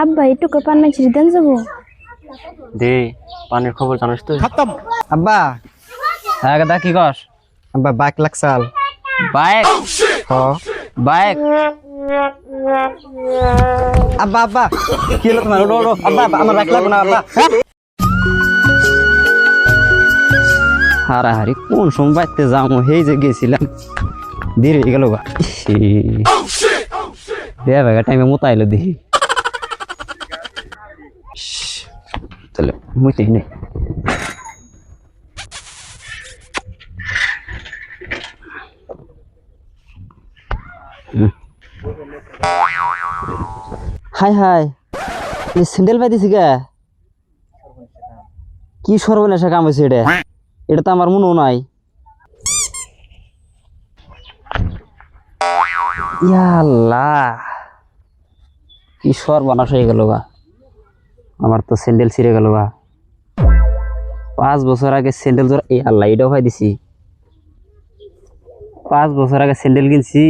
আব্বা একটু পান ছিড়ে দেন যাবো দে পানির খবর জানিস তুই? खत्म। আব্বা হ্যাঁ দাদা কি কর? আব্বা বাইক লাগছাল বাইক হ বাইক আব্বা আব্বা কি হলো তোমার ওড়ো ওড়ো আব্বা আব্বা, আমার বাইক লাগবে না আব্বা হারাহারি কোন সময় বাইতে যাবো সেই যে গেছিলাম দেরি হয়ে গেল গা দেয়া ভাগা টাইমে মোতাইলো দেখি তাহলে মুইতেই নেই হাই হাই স্যান্ডেল পাই দিছি গা কি সর্বনাশা কাম হয়েছে এটা এটা তো আমার মনেও নাই ইয়াল্লাহ কি সর্বনাশ হয়ে গেল গা আমার তো স্যান্ডেল ছিঁড়ে গেল গা 5 বছর আগে স্যান্ডেল জোড়া এই আল্লাহ এটাও পাই দিছি 5 বছর আগে স্যান্ডেল কিনছি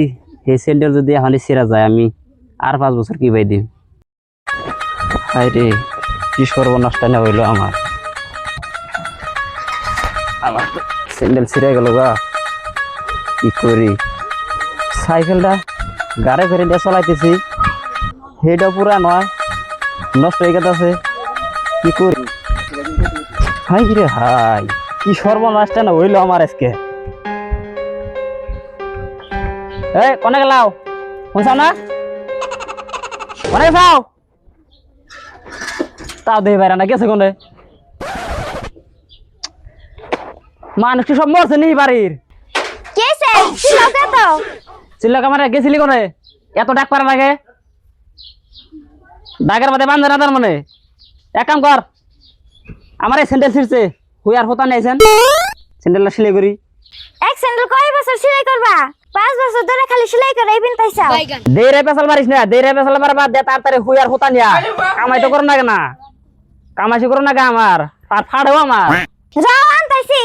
এই স্যান্ডেল যদি এখন ছিঁড়া যায় আমি আর 5 বছর কি পাই দিম হায় রে কি সর্বনাশটা না হইলো আমার আমার তো স্যান্ডেল ছিঁড়ে গেল গা কি করি সাইকেলটা গাড়ি ফেরে দিয়ে চলাইতেছি সেইটা পুরা নয় নষ্ট হয়ে গেছে কি করি হাই রে হাই কি সর্বনাশটা না হইলো আমার আজকে এই কোনে গেলাও শুনছাও না কোনে গেছাও তাও দেই বাইরা না গেছে কোনে মানুষ কি সব মরছে নি বাড়ির কেসে চিল্লাও তো চিল্লা কামারে গেছিলি কোনে এত ডাক পারা লাগে ডাকের মধ্যে বান্ধে না তার মানে এক কাম কর আমার এই স্যান্ডেল ছিঁড়ছে হুই আর হতা নেইছেন স্যান্ডেলটা সিলাই করি এক স্যান্ডেল কয় বছর সেলাই করবা 5 বছর ধরে খালি সেলাই করে এই পিনতাইছাও দেরে পেছাল মারিস না দেরে পেছাল মারা বাদ দে তাড়াতাড়ি হুই আর হতা নিয়া কামাই তো করো না কেনা কামাইছি করো না কে আমার তার ফাড়েও আমার যাও আনতাইছি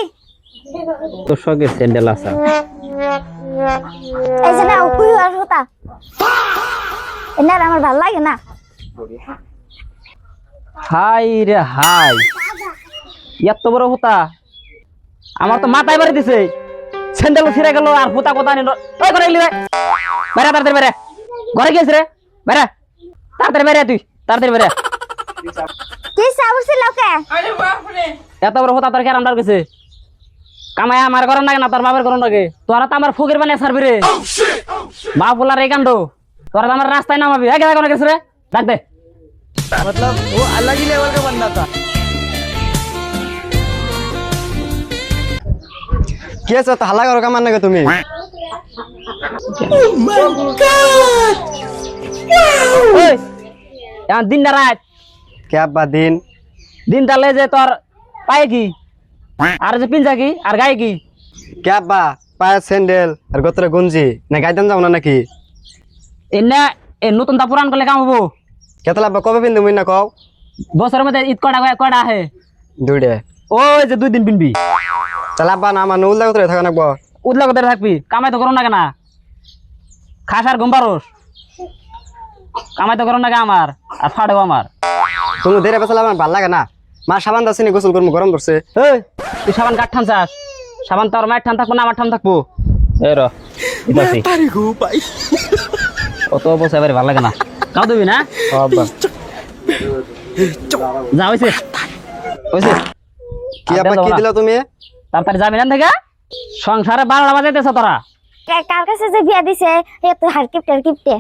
তোর সঙ্গে স্যান্ডেল আছে এই যে নাও কুই আর হতা এনার আমার ভালো লাগে না হাই রে হাই এত বড় হতা আমার তো মাথায় বাড়ি দিছে স্যান্ডেল ছিঁড়ে গেল আর হতা কথা নিল ওই করে গেলি বেড়া তাড়াতাড়ি বেড়া ঘরে গেছ রে বেড়া তাড়াতাড়ি বেড়া তুই তাড়াতাড়ি বেড়া কি সাউর ছিল কে এত বড় হতা তোর কেরাম ডার গেছে কামাই আমার করার নাকি না তোর বাবার করার নাকি তোরা তো আমার ফকির বানিয়ে ছাড়বি রে বাপ বলার এই কাণ্ড তোরা তো আমার রাস্তায় নামাবি একে দেখো না গেছে রে ডাক দে मतलब वो अलग ही लेवल का बंदा था কেস তো হালা করো কামান নাকি তুমি ওই এখন দিন না রাত কে আব্বা দিন দিন তাহলে যে তোর পায়ে কি আর যে পিঞ্জা কি আর গায়ে কি কে আব্বা পায়ে স্যান্ডেল আর গোত্রে গুঞ্জি না গাইতাম যাও না নাকি এনে এ নতুন তা পুরান করলে কাম হবো কেতলা আব্বা কবে পিনতে মুই না কও বছরের মধ্যে ঈদ কটা আহে দুইটা ওই যে 2 দিন পিনবি তাহলে আব্বা না আমার নৌল গোত্রে থাকা নাকবো উদলা কোথায় থাকবি কামাই তো করো না কেনা খাস আর গম্বারস কামাই তো করো না কে আমার আর ফাড়েও আমার তুমি দেরে পেছালে আমার ভাল লাগে না মা সাবান দাসিনি গোসল করবো গরম ধরছে এই তুই সাবান কাঠ ঠান চাস সাবান তোর মায়ের ঠান থাকবো না আমার ঠান থাকবো এই র ইতাছি অত বসে এবারে ভালো লাগে না কাউ দিবি না ও আব্বা যা হয়েছে হয়েছে কি আব্বা কি দিলা তুমি তাড়াতাড়ি যাবি না থেকে সংসারে 12টা বাজাইতেছ তোরা কার কাছে যে বিয়া দিছে এত হার কিপটে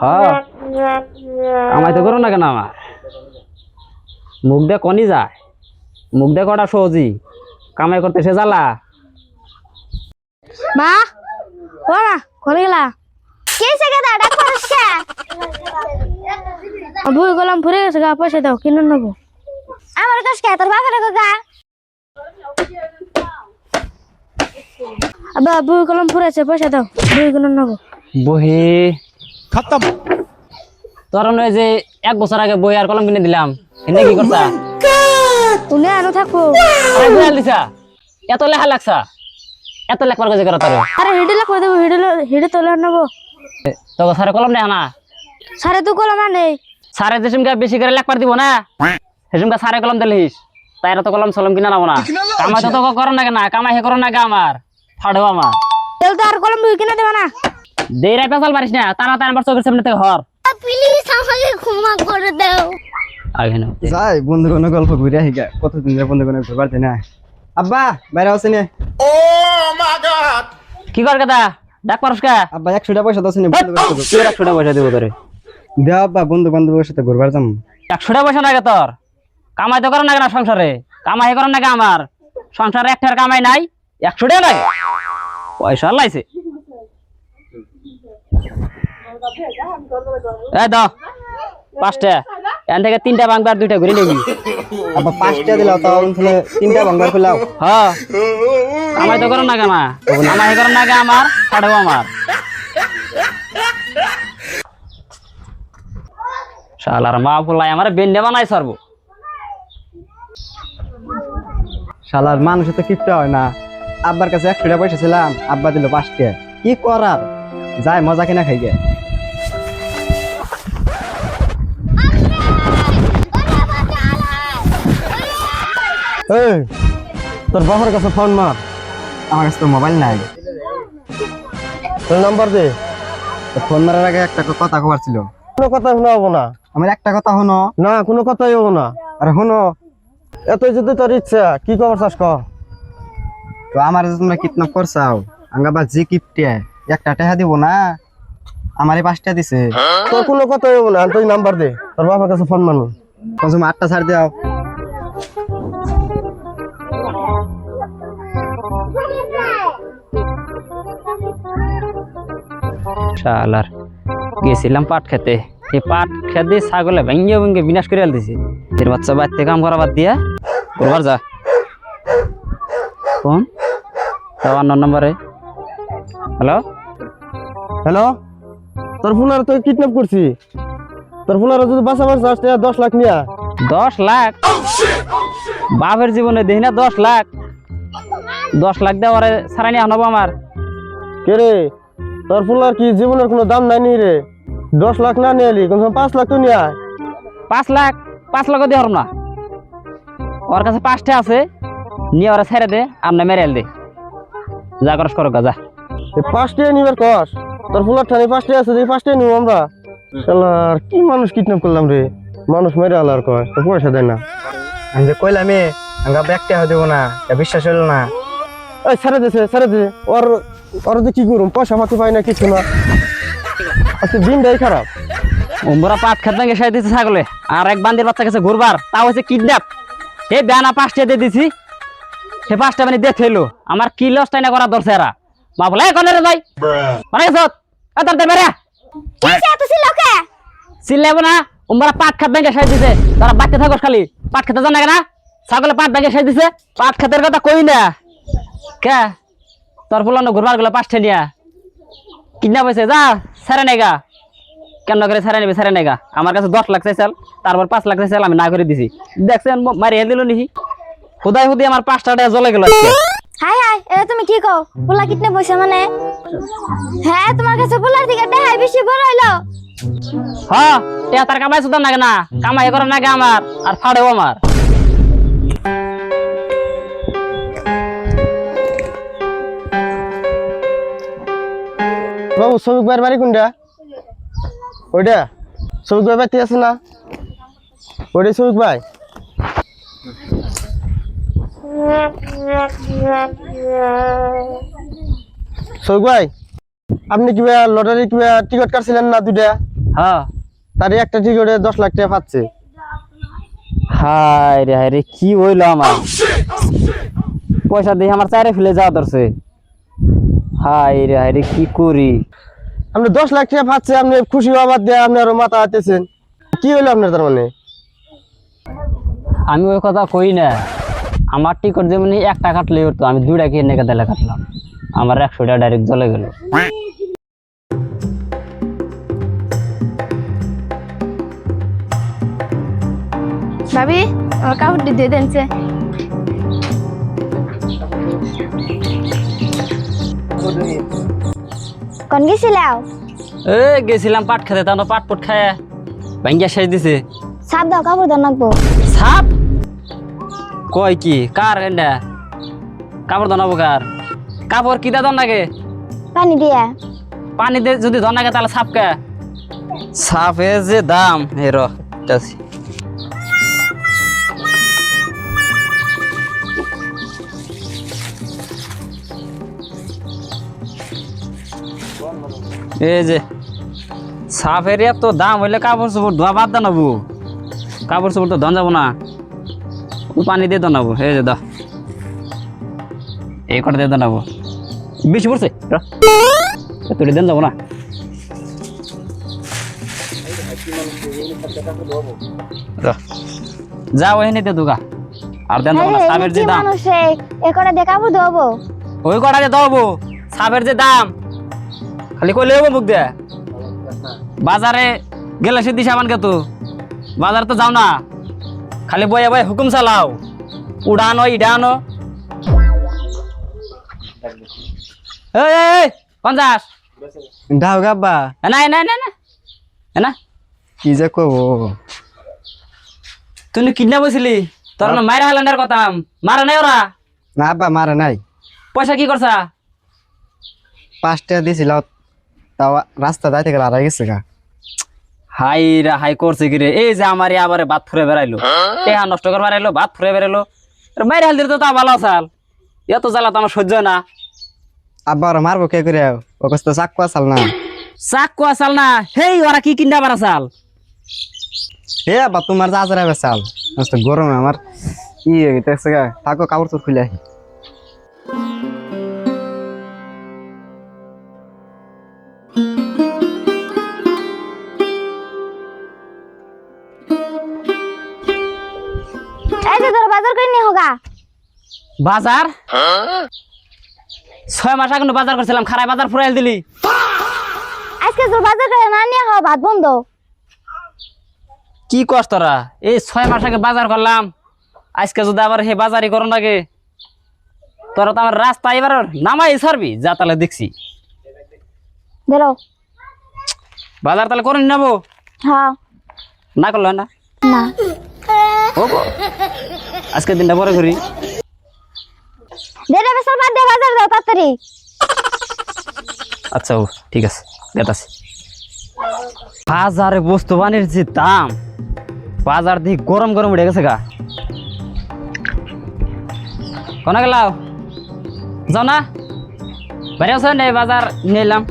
হ্যাঁ কামাই তো করো না কেন আমার মুখ দিয়ে কনি যায় মুখ দিয়ে কটা সহজি কামাই করতে সে জ্বালা মা ওরা করে গেলা কেসে গেদা ডাক করছ কে বুই গলাম ফুরে গেছে গা পয়সা দাও কিনে নেবো আমার কাছে কে তোর বাপের গা আবা বুই গলাম ফুরেছে পয়সা দাও বুই কিনে নেবো বহি खत्म। তোর নয় যে 1 বছর আগে বই আর কলম কিনে দিলাম এনে কি করছা তুমি আনো থাকো আরে বই দিছা এত লেখা লাগছা এত লেখবার কাজে করা তোর আরে হিডে লাগবে দেবো হিডে তোলে নেবো তোকে স্যারে কলম নেই না সারে তো কলম নেই স্যারে যে সুমকা বেশি করে লেখবার দিব না সেসুমকা স্যারে কলম দিলিস তাই তো কলম সলম কিনা নাবো না কামাই তো তোকে করো না কেনা কামাই হে করো না গে আমার ফাড়ো আমার তেল তো আর কলম দুই কিনে দেবে না দেই রাই পেছাল মারিস না তাড়াতাড়ি আমার চোখের সামনে থেকে হর প্লিজ আমাকে ক্ষমা করে দাও আগে না যাই বন্ধু কোনো গল্প ঘুরে আহি গা কতদিন ধরে বন্ধু কোনো ঘুরবার দিই না আব্বা বাইরে আছে নে কি কর কেদা ডাক পারস কা আব্বা 100 টাকা পয়সা দাও নে বন্ধু করে তুই 100 টাকা পয়সা দিব তোরে দেও আব্বা বন্ধু বান্ধবের সাথে ঘুরবার যাম 100 টাকা পয়সা লাগে তোর কামাই তো করো না কেনা সংসারে কামাই করো না কে আমার সংসারে একটার কামাই নাই 100 টাকা লাগে পয়সা লাইছে এই দাও 5টা এখান থেকে 3টা ভাঙবার 2টা ঘুরে নিবি আব্বা 5 টাকা দিলাও তাও তাহলে 3টা ভাঙবার ফেলাও হ্যাঁ কামাই তো করো না কেনা কামাই করো না কে আমার ফাড়ো আমার শালার মা ফুলাই আমার বেন্ডে বানাই সরবো শালার মানুষ তো কিপটা হয় না আব্বার কাছে 100 টাকা পয়সা ছিলাম আব্বা দিল 5 টাকা কি করার যাই মজা কিনা খাই গে এই তোর বাবার কাছে ফোন মার আমার কাছে তো মোবাইল নাই তোর নাম্বার দে ফোন মারার আগে একটা কথা কবার ছিল কোনো কথা শোনাবো না আমার একটা কথা শোনো না কোনো কথাই হবো না আরে শোনো এতই যদি তোর ইচ্ছা কি খবর চাস ক তো আমার যে তোমরা কিডন্যাপ করছাও আঙ্গাবা যে কিপটে একটা টাকা দিব না আমারে 5 টাকা দিছে তোর কোনো কথাই হবো না তুই নাম্বার দে তোর বাবার কাছে ফোন মারো কসম 8টা ছাড় দাও শালার গেছিলাম পাট খেতে এই পাট খেতে ছাগলে ভেঙ্গে ভেঙ্গে বিনাশ করে দিছে এর বাচ্চা বাড়িতে কাম করা বাদ দিয়া ঘুরবার যা ফোন তাও 9 নম্বরে হ্যালো হ্যালো তোর ফুলার তুই কিডন্যাপ করছি তোর ফুলার যদি বাঁচাবার চাস 10 লাখ নিয়া 10 লাখ বাপের জীবনে দেখি না 10 লাখ 10 লাখ দেওয়ারে সারানি আনবো আমার কে রে তোর ফুলার কি জীবনের কোনো দাম নাই নি রে 10 লাখ না নিয়ে এলি কমসে কম 5 লাখ তো নিয়ে আয় 5 লাখ 5 লাখ দিয়ে হরম না ওর কাছে 5টা আছে নিয়ে ওরা ছেড়ে দে আমনে মেরেল দে যা করস করো যা এই 5 টাকা নিবার কস তোর ফুলার ঠানি 5 টাকা আছে এই 5 টাকা নিব আমরা শালার কি মানুষ কিডন্যাপ করলাম রে মানুষ মেরে আলার কয় তো পয়সা দেয় না আমি যে কইলাম আঙ্গা ব্যাগ টাকা দেব না এটা বিশ্বাস হলো না এই ছেড়ে দে ওর যে কি করুম পয়সা পাতি পাই না কিছু না আজকে দিনটাই খারাপ ওমরা পাট খেতে গেছে দিছে ছাগলে আর এক বান্দির বাচ্চা কাছে ঘুরবার তাও হচ্ছে কিডন্যাপ এই বেনা 5টা দিয়ে দিছি সে 5টা মানে দিয়ে থইলো আমার কি লসটাই না করা দরছে এরা মা বলে কোন রে ভাই মানে গেছত তার দে মেরে কি এত ছিল কে চিল্লাবো না ওমরা পাট খেতে গেছে দিছে তারা বাচ্চা থাকস খালি পাট খেতে জানা কেনা ছাগলে পাট ব্যাগে সাইজ দিছে পাট খেতের কথা কই না কে তোর ফুলানো ঘুরবার গুলো 5টা নিয়া কিডন্যাপ হয়েছে যা সারে নেগা কেন করে সারে নেবে সারে নেগা আমার কাছে 10 লাখ চাইছাল তারপর 5 লাখ চাইছাল আমি না করে দিছি দেখছেন মারিয়ে দিল নিহি খুদাই খুদি আমার 5টা টাকা জ্বলে গেল আজকে হাই হাই এটা তুমি কি কও পোলা কিডন্যাপ হইছে মানে হ্যাঁ তোমার কাছে পোলার দিকে দেখাই বেশি বড় হইলো হ্যাঁ টিয়া তার কামাই সুদাম নাগে না কামাই করে নাগে আমার আর ফাড়েও আমার বাবু শ্রমিক ভাইয়ের বাড়ি কোনটা ওইটা শ্রমিক ভাই বাড়িতে আছে না ওইটাই শ্রমিক ভাই শ্রমিক ভাই আপনি কি লটারি কি টিকিট কাটছিলেন না 2টা হ্যাঁ তারই একটা টিকিটে 10 লাখ টাকা পাচ্ছে হায় রে কি হইলো আমার পয়সা দিয়ে আমার চাইরে ফেলে যাওয়া ধরছে হায় রে কি করি আপনি 10 লাখ টাকা পাচ্ছে আপনি খুশি হওয়ার দিয়ে আপনি আরো মাথা হাতেছেন কি হইলো আপনার তার মানে আমি ওই কথা কই না আমার টিকিট যেমন 1টা কাটলে হতো আমি 2টা কিনে দিলে কাটলাম আমার 100 টাকা ডাইরেক্ট জ্বলে গেল ভাবি আমার কাপড়টি দিয়ে দেনছে কোন গেছিলাও? এ গেছিলাম পাট খেতে, তাহলে পাট পুট খায় ভাঙ্গিয়া শেষ দিছে। সাপ দাও, কাপড় দাও নাকবো। সাপ কয় কি কার এন্ডা কাপড় ধনাবো কার? কাপড় কিটা ধন লাগে? পানি দিয়া। পানি দিয়ে যদি ধন লাগে তাহলে সাপ কে? সাপের যে দাম এর এই যে সাপের এত দাম হইলে কাপড় চোপড় ধোয়া বাদ দানাবো, কাপড় চোপড় তো ধন যাবো না, পানি দিয়ে দানাবো। এই যে দা এই কটা দিয়ে দানাবো, বেশি পড়ছে তুই দেন যাবো না। যাও এনে দে দুগা আর দেন যাবো না। সাপের যে দাম মানুষে এ কটা দিয়ে কাপড় ধোবো, ওই কটা দিয়ে দেবো। সাপের যে দাম খালি কইলে হবো মুখ দে। বাজারে গেলে সে দিশা মান কে তো বাজার তো যাও না, খালি বয়ে বয়ে হুকুম চালাও, উড়ানো ইডানো। এই 50 দাও গাব্বা। না না না না না কি যে কব, তুই কিডন্যাপ হয়েছিলি, তোর না মায়ের হালান্ডার কথা মারা নাই ওরা? না আব্বা মারে নাই। পয়সা কি করছা? 5 টাকা দিছিল, তাও রাস্তা যাইতে গেলে হারাই গেছে গা। হাই রা হাই করছে কি রে? এই যে আমার আবার ভাত ফুরে বেড়াইলো, টেহা নষ্ট করে বেড়াইলো, ভাত ফুরে বেড়াইলো, মায়ের হাল দিলে তো তা ভালো চাল, এত জ্বালা তো আমার সহ্য হয় না। আব্বা ওরা মারবো কে করে? ও কষ্ট চাকু আসাল না। চাকু চাল না, হেই ওরা কি কিনা বারা চাল? হে আব্বা তোমার যা যাবে চাল, আজ তো গরমে আমার ই হয়ে গেছে গা। থাকো কাপড় চোর খুলে আহি। এই যে তোর বাজার করে নিয়ে হোগা। বাজার 6 মাস আগে বাজার করছিলাম, খারাপ বাজার ফুরাইল দিলি। আজকে তোর বাজার করে না নিয়ে হওয়া ভাত বন্ধ। কি কষ্ট তোরা? এই 6 মাস আগে বাজার করলাম, আজকে যদি আবার হে বাজারই করুন লাগে, তোরা তো আমার রাস্তা এবার নামাই ছাড়বি যা। তাহলে দেখছি বেরো। বাজার তাহলে করে নেবো, হ্যাঁ না করলো না না হবো। আজকে দিনটা পরে করি। দেড় বছর বাদ দিয়ে বাজার যাও তাড়াতাড়ি। আচ্ছা ও ঠিক আছে, গেতাছি। বাজারে বস্তু বানির যে দাম, বাজার দিয়ে গরম গরম উঠে গেছে গা। কোনা গেলাও? যাও না, বাইরে আসো না, বাজার নিলাম।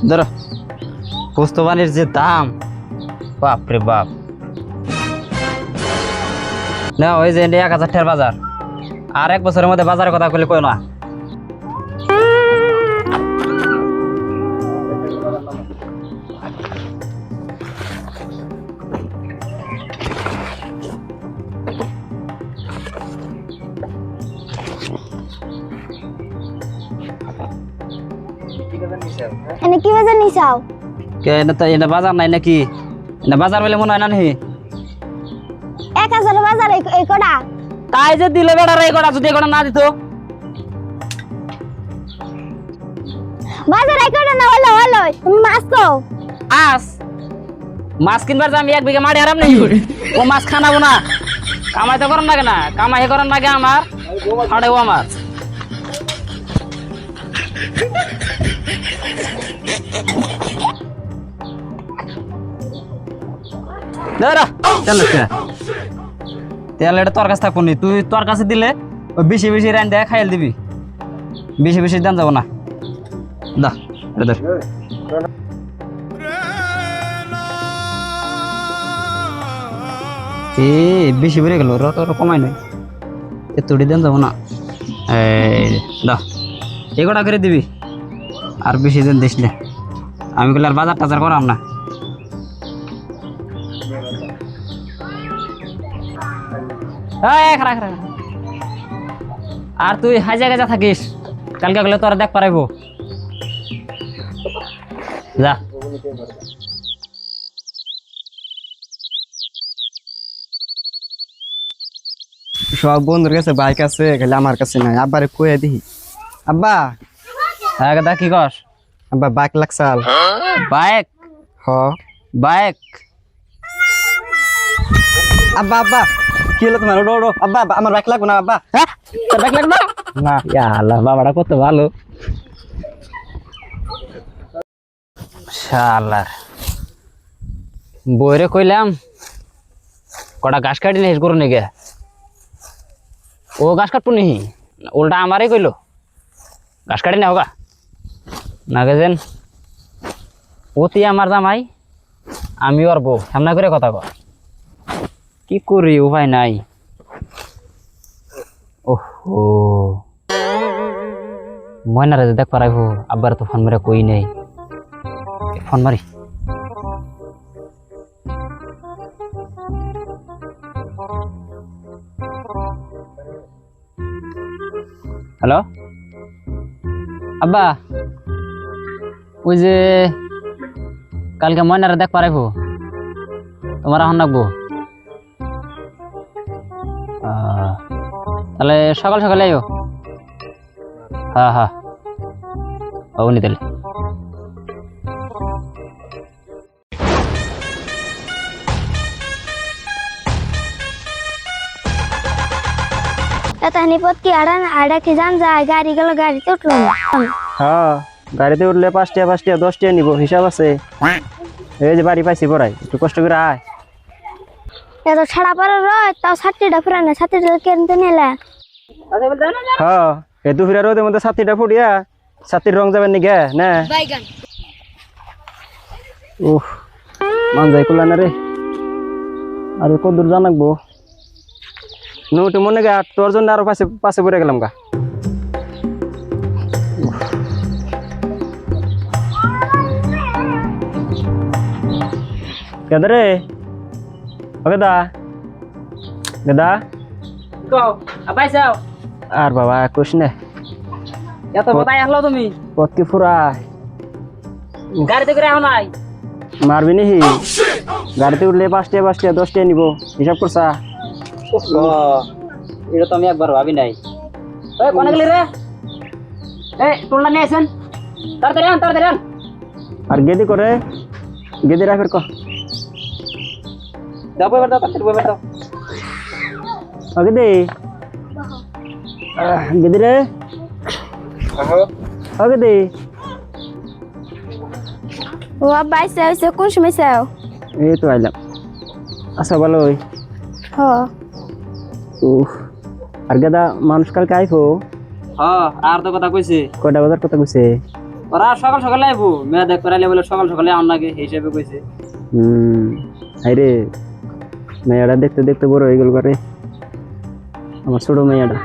ধরো বস্তু বানির যে দাম, বাপ রে বাপ। না ওই যে 1000 টাকার বাজার, আর 1 বছরের মধ্যে বাজারের কথা কইলে কই না। এনে কি বাজার নিছাও? কে এটা বাজার নাই নাকি? এটা বাজার বলে মনে হয় না নাকি? 1000 বাজার এই কটা। তাই যে দিলে বেড়া রে কটা, যদি কটা না দিত বাজার এই কটা না হলো হলো। তুমি মাছ তো আস মাছ কিনবার যে আমি 1 বিঘা মাটি হারাম নেই, ও মাছ খানাবো না। কামাই তো করেন লাগে না, কামাই করেন লাগে আমার, আড়ে ও আমার। তেল এটা তোর কাছে থাকবো নি, তুই তোর কাছে দিলে ওই বেশি বেশি রান দেয় খাইল দিবি, বেশি বেশি দাম যাবো না। দা এটা ধর। এ বেশি বেড়ে গেল, তোর কমাই নাই, এতটি দাম যাবো না। এই দা এগোটা করে দিবি, আর বেশি দিন দিস না, আমি বলে আর বাজার টাজার করাম না। আর তুই হাই জায়গা থাকিস, কালকে গেলে তোরা দেখ পারাইবো যা। সব বন্ধুর কাছে বাইক আছে, খালি আমার কাছে নাই। আব্বারে কয়ে দিই, আব্বা হ্যাঁ গাদা কি কস? আব্বা বাইক লাগছাল বাইক হ বাইক আব্বা আব্বা কি হলো তোমার ওডো ওডো আব্বা আব্বা, আমার বাইক লাগবে না আব্বা হ্যাঁ তোর বাইক লাগবে না ইয়া আল্লাহ বাবাটা কত ভালো শালার বইরে কইলাম কটা ঘাস কাটি নিয়ে করো নাকি ও ঘাস কাটবো নি উল্টা আমারই কইলো ঘাস কাটি না হোগা না গেছেন অতি আমার জামাই আমি ওর বউ সামনা করে কথা কর কি করি উপায় নাই ওহো ময়নারে যে দেখ পারাইবো আব্বার তো ফোন মেরে কই নেই ফোন মারি হ্যালো আব্বা ওই যে কালকে ময়নারে দেখ পারাইবো তোমার এখন রাখবো তাহলে সকাল সকালে আইও হ্যাঁ হ্যাঁ উনি তাহলে তাহনি পথ কি আড়া কি জান যায় গাড়ি গেল গাড়িতে উঠলো না হ্যাঁ গাড়িতে উঠলে 5 টাকা 5 টাকা 10 টাকা নিব হিসাব আছে এই যে বাড়ি পাইছি পড়াই একটু কষ্ট করে আয় এত ছাড়া পারে রয় তাও 60টা ফুরানে 60টা কিনতে নিলে হ্যাঁ এই দুপুরের রোদের মধ্যে 60টা ফুটিয়া 60 রং যাবেন নি গে না উফ মান যাই কুলা না রে আরে কত দূর জানাকবো নোটে মনে গা তোর জন্য আরো পাশে পাশে পড়ে গেলাম গা কেদা রে গেদা গেদা কও আবাই যাও আর বাবা কুছ না এত বাতাই আসলো তুমি পথ কি ফুরা গাড়িতে করে আও নাই মারবি নি গাড়িতে উঠলে 5 টাকা 5 টাকা 10 টাকা নিব হিসাব করছা এটা তো আমি একবার ভাবি নাই ওই কোনে গেলি রে এই টুলটা নিয়ে আসেন তাড়াতাড়ি আন আর গেদি করে গেদি রাখের ক দাও বইবার দাও তাড়াতাড়ি বইবার দাও গেদি গেদি রে গেদি ও বাইসে হইছে কোন সময় চাও এই তো আইলাম আচ্ছা ভালো ওই হ উফ আর গেদা মানুষ কালকে আইবো হ্যাঁ আর তো কথা কইছে কয়টা বাজার কথা কইছে ওরা সকাল সকালে আইবো মেয়া দেখ করাইলে বলে সকাল সকালে আন নাকি হিসেবে কইছে হাইরে মেয়েটা দেখতে দেখতে বড় হয়ে গেল করে আমার ছোট মেয়েটা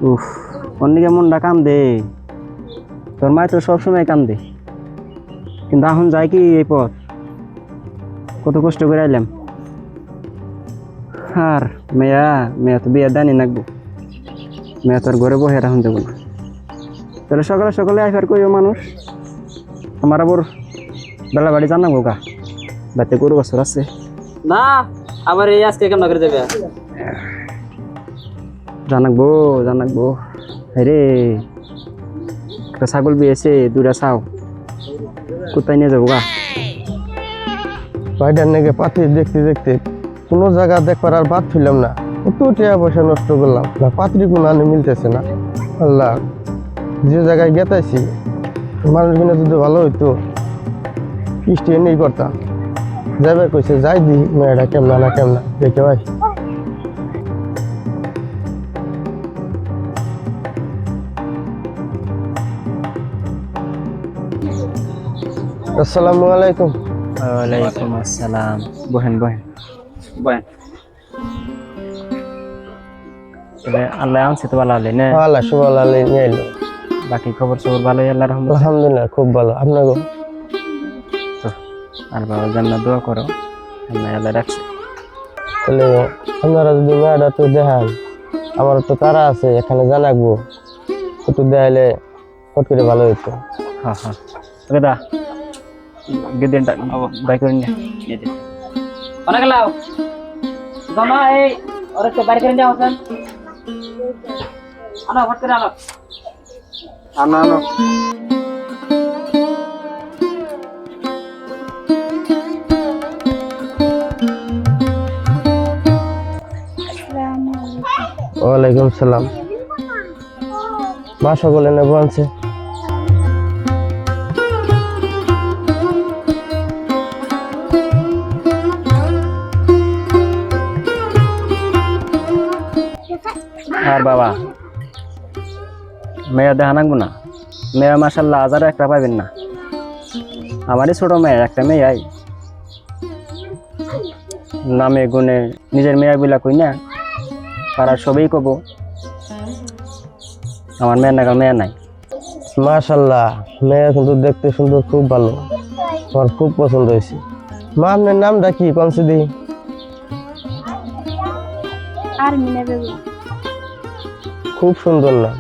উফ অন্যকে মনটা কাম দে তোর মায় তো সবসময় কাম দে কিন্তু এখন যাই কি এই পথ কত কষ্ট করে আইলাম আর মেয়া তো বিয়ে দানি নাকবো মেয়া তোর ঘরে বহে এখন যাবো না তাহলে সকালে সকালে আইফার কইও মানুষ আমার আবার বেলা বাড়ি জানাবো গা বাড়িতে গরু বছর আছে না আবার এই আজকে কেমন করে দেবে জানাকবো রে একটা ছাগল বিয়েছে দুটা চাও কোথায় নিয়ে যাবো গা ভাইটার নাকি পাতি দেখতে দেখতে কোনো জায়গা দেখবার আর বাদ ফিরলাম না কত টাকা পয়সা নষ্ট করলাম না পাত্রী কোনো আনে মিলতেছে না আল্লাহ যে জায়গায় গেতাইছি মানুষগুলো যদি ভালো হইতো কিস্তি এনেই করতাম যাবে কইছে যাই দি মেয়েটা কেমনা না কেমনা দেখে ভাই আসসালামু আলাইকুম ওয়ালাইকুম আসসালাম বহেন তবে আল্লাহ আনছে তো ভালো হলে না আল্লাহ সুবহান আল্লাহ নিয়ে এলো বাকি খবর সবর ভালোই আল্লাহর রহমতে আলহামদুলিল্লাহ খুব ভালো আপনাকে আর বাবা জান্নাত দোয়া করো আল্লাহ রাখছে তাহলে আপনারা যদি মেয়েটা তো দেখান আমার তো তারা আছে এখানে জানাকবো একটু দেখাইলে ফট করে ভালো হইতো হ্যাঁ ওকে দা গেদিনটা বাই করে নিয়ে কোনে গেলাও জামা এই ওরে তো বাড়ি করে নিয়ে আসেন আনো ফট করে আনো আনো আনো ওয়ালাইকুম সালাম। মা সকলে নেবো আনছে। আর বাবা মেয়ে দেখা নাকবো না, মেয়ে মাসাল্লাহ হাজারও একটা পাবেন না। আমারই ছোট মেয়ে একটা মেয়ে আই নামে গুণে নিজের মেয়ে বিলা কই না, পাড়ার সবই কব আমার মেয়ের নাগাল মেয়ে নাই। মাশাল্লাহ, মেয়ে কিন্তু দেখতে সুন্দর, খুব ভালো, আমার খুব পছন্দ হয়েছে। মা আপনার নামটা কি কনসি দি? আর মিনা বেগম। খুব সুন্দর নাম।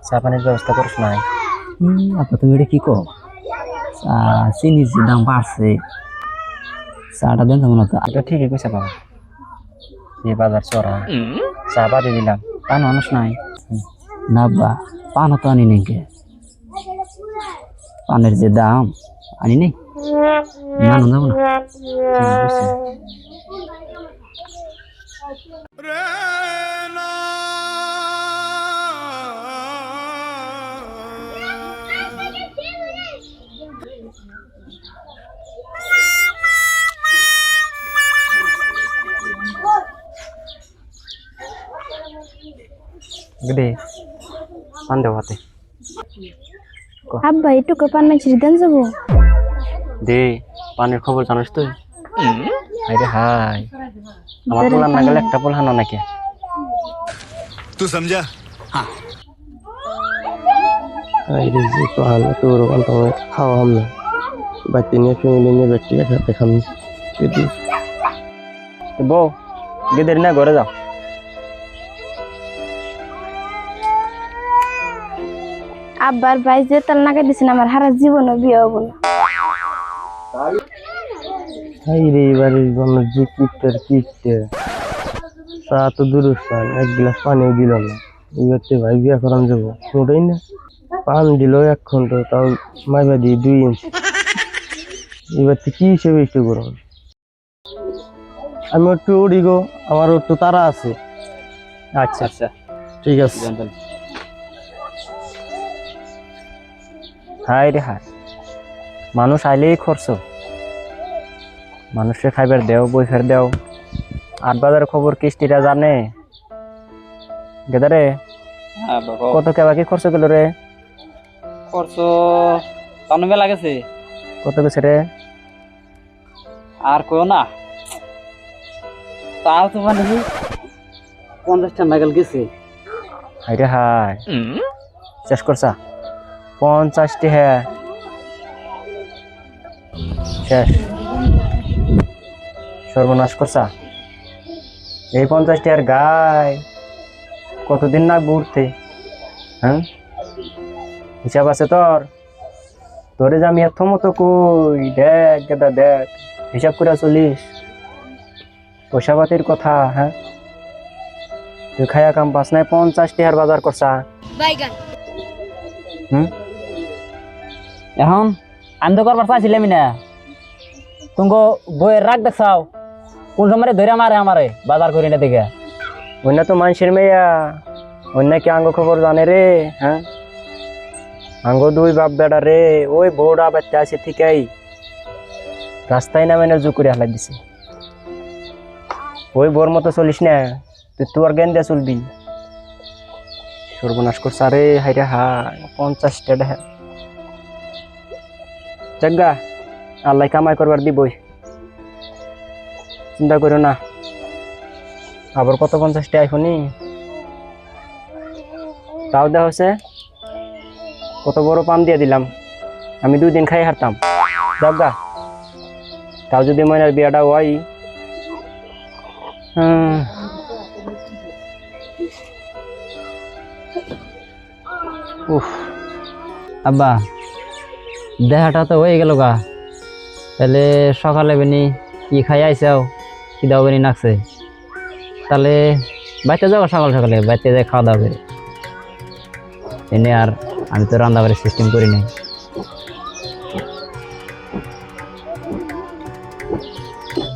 চা পানির ব্যবস্থা করিস নাই? আপা তুমি এটা কি কো? চিনির যে দাম বাড়ছে, চাটা দেন তেমন তো। এটা ঠিকই কইছে বাবা, এই বাজার চড়া চা বাদে দিলাম, পান মানুষ নাই। না বা পানও তো আনি নেই, পানের যে দাম আনি নেই, না না যাবো না। ঠিক কইছে। গদে পান দেও হাতে। আব্বা এটুকু পান মাইছিস দেন যাবো? দে পানের খবর জানিস তুই? আরে হাই, আমার পোলার না গেলে একটা পোল হানো নাকি? तू समझा? এই রে যে পাহাড় তোর ওখান থেকে খাওয়া হাম না, বাচ্চা নিয়ে ফ্যামিলি নিয়ে ব্যক্তি একসাথে খাম। বউ গেদের না ঘরে যাও। আব্বার ভাই যে তেল নাকে দিছেন আমার হারা জীবনও বিয়ে হবো না। এই রে এবারে আমার যে কিপটার কিপটে, চা তো দূরের স্থান, এক গ্লাস পানিও দিল না। এবার তো ভাই বিয়া করান যাবো মোটেই না। পান দিল 1 ঘন্টা, তাও মাইবা দিয়ে 2 ইঞ্চি। এবার তো কি হিসেবে একটু করুন। আমি একটু উড়ি গো, আমার একটু তারা আছে। আচ্ছা আচ্ছা ঠিক আছে। হাই রে হাই, মানুষ আইলেই খরচ, মানুষকে খাইবার দেও, বই ফের দেও। 8 বাজার খবর কিস্তিটা জানে গেদারে কত কে বাকি খরচ গেল রে? খরচ তানো মেলা গেছে, কত গেছে রে? আর কইও না, তাও তো মানে 50টা মেগাল গেছে। হাই রে হাই, শেষ করছা 50টি? হ্যাঁ শেষ, সর্বনাশ করছা। এই 50টি আর গায় কতদিন না ঘুরতে? হ্যাঁ হিসাব আছে তোর? তোরে যে আমি এত মতো কই, দেখ গেদা দেখ, হিসাব করে চলিস পয়সা পাতির কথা। হ্যাঁ তুই খায়া কাম পাস নাই, 50টি আর বাজার করছা। এখন আমি তো করবার চাইছিলামই না, তুমি বইয়ের রাগ দেখছাও কোন সময় ধরে আমারে বাজার করি না দেখে। অন্য তো মানুষের মেয়া, অন্য কি আঙ্গ খবর জানে রে? হ্যাঁ আঙ্গ 2 বাপ বেড়া রে, ওই বউটা বাচ্চা আছে ঠিকই রাস্তায় নামে জু করে হালাই দিছে। ওই বোর মতো চলিস না, তুই তোর জ্ঞান দিয়ে চলবি। সর্বনাশ করছা রে, হাইরে হাই 50টা দেখা জাগা, আল্লাহ কামাই করবার দিবই, চিন্তা করো না। আবার কত 50টা আইফোনই তাও দেওয়া হচ্ছে, কত বড় পান দিয়ে দিলাম, আমি 2 দিন খাই হারতাম। জাগা তাও যদি মনের বিয়াটা হয়। উফ আব্বা দেখাটা তো হয়ে গেল গা, তাহলে সকালে বেনি কি খাই আইসাও, কি দাও বেনি নাকছে, তাহলে বাইতে যাবো সকাল সকালে, বাইতে যাই খাওয়া দাওয়া করে। এনে আর আমি তো রান্না বাড়ির সিস্টেম করি নাই।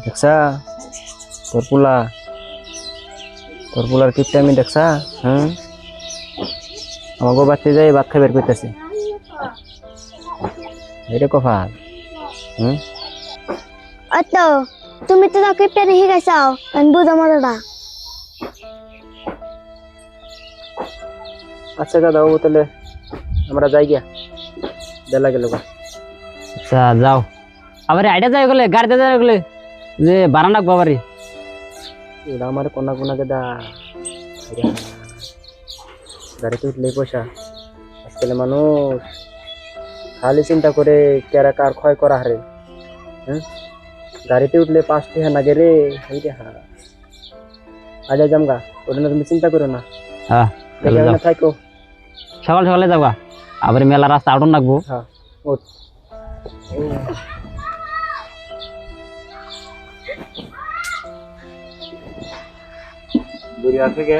দেখছা তোর পোলার কিপটা আমি দেখছা? আমাকে বাড়তে যাই ভাত খাই বের করতেছে, এটা কফাল। ওই তো তুমি তো কিপটা দেখে গেছাও, আমি বুঝা মজাটা। আচ্ছা দাদা বাবু, তাহলে আমরা যাই গিয়া, দেলা গেল। আচ্ছা যাও, আবার আইডিয়া যাই গেলে গাড়িতে যাই গেলে যে বাড়া নাকবো আবারই। এটা আমার কোনা কোনাকে দা গাড়িতে উঠলে পয়সা। আজকাল মানুষ খালি চিন্তা করে কেরা কার ক্ষয় করা হারে। গাড়িতে উঠলে 5 টাকা না গেলে এই দেখা আজ জামগা, ওটা তুমি চিন্তা করো না। হ্যাঁ থাকো, সকাল সকালে যাবা, আবার মেলা রাস্তা আউটন রাখবো। হ্যাঁ ওঠ। দূরে আছে কে?